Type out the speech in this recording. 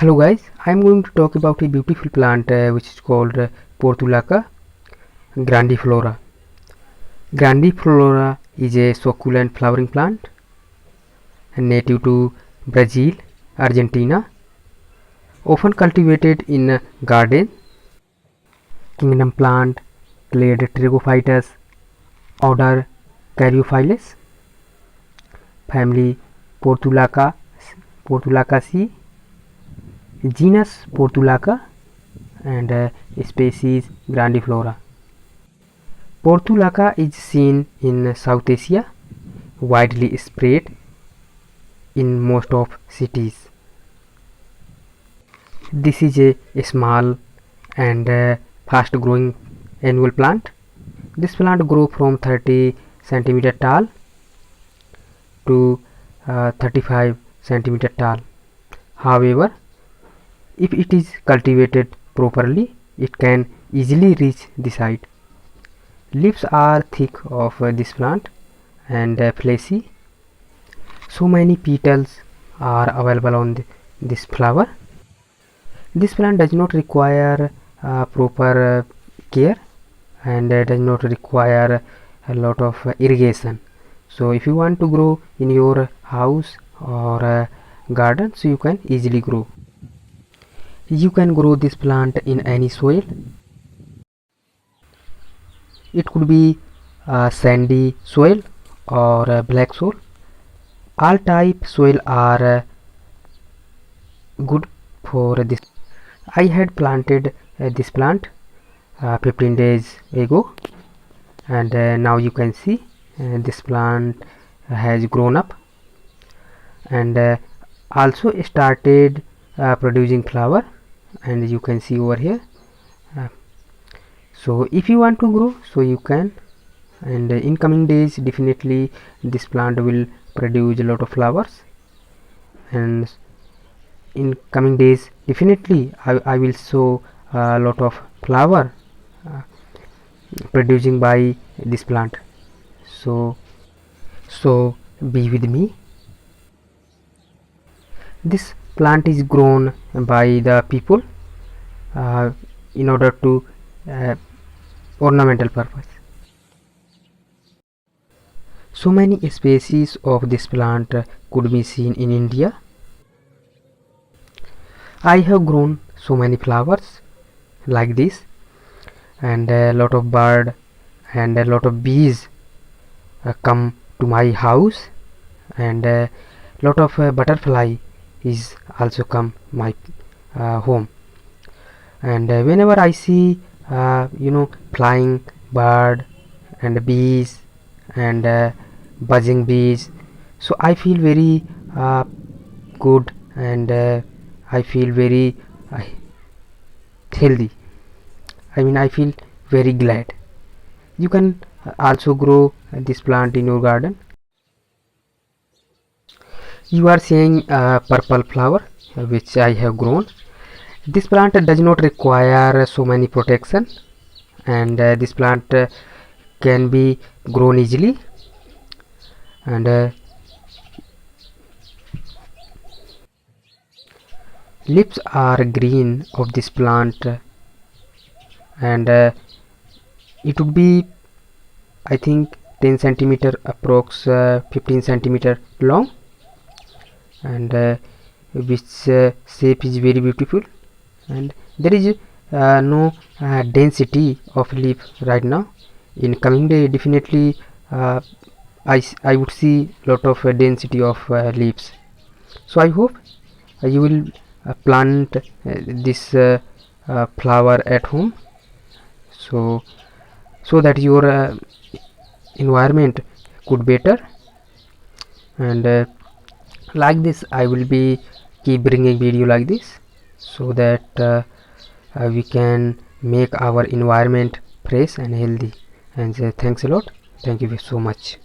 Hello guys, I am going to talk about a beautiful plant which is called Portulaca grandiflora. Grandiflora is a succulent flowering plant native to Brazil, Argentina, often cultivated in garden. Kingdom plant, clade Trigophytus, order Caryophyllus, family Portulacaceae, genus Portulaca, and species grandiflora. Portulaca is seen in South Asia, widely spread in most of cities. This is a small and fast growing annual plant. This plant grows from 30 centimeter tall to 35 centimeter tall. However, if it is cultivated properly, it can easily reach this height. Leaves are thick of this plant and fleshy. So many petals are available on this flower. This plant does not require proper care and does not require a lot of irrigation. So if you want to grow in your house or garden, so you can easily grow. You can grow this plant in any soil. It could be sandy soil or black soil. All type soil are good for this. I had planted this plant 15 days ago, and now you can see this plant has grown up and also started producing flower, and you can see over here. So if you want to grow, so you can, and in coming days definitely this plant will produce a lot of flowers, and in coming days definitely I will show a lot of flower producing by this plant. So be with me. This plant is grown by the people in order to ornamental purpose. So many species of this plant could be seen in India. I have grown so many flowers like this, and a lot of bird and a lot of bees come to my house, and a lot of butterfly is also come my home, and whenever I see flying bird and bees and buzzing bees, so I feel very good, and I feel very healthy. I mean, I feel very glad. You can also grow this plant in your garden. You are seeing a purple flower which I have grown. This plant does not require so many protection, and this plant can be grown easily, and leaves are green of this plant, and it would be, I think, 10 centimeter approx 15 centimeter long, and which shape is very beautiful, and there is no density of leaf right now. In coming day definitely I would see lot of density of leaves. So I hope you will plant this flower at home, so that your environment could better, and like this I will be keep bringing video like this, so that we can make our environment fresh and healthy. And thanks a lot. Thank you so much.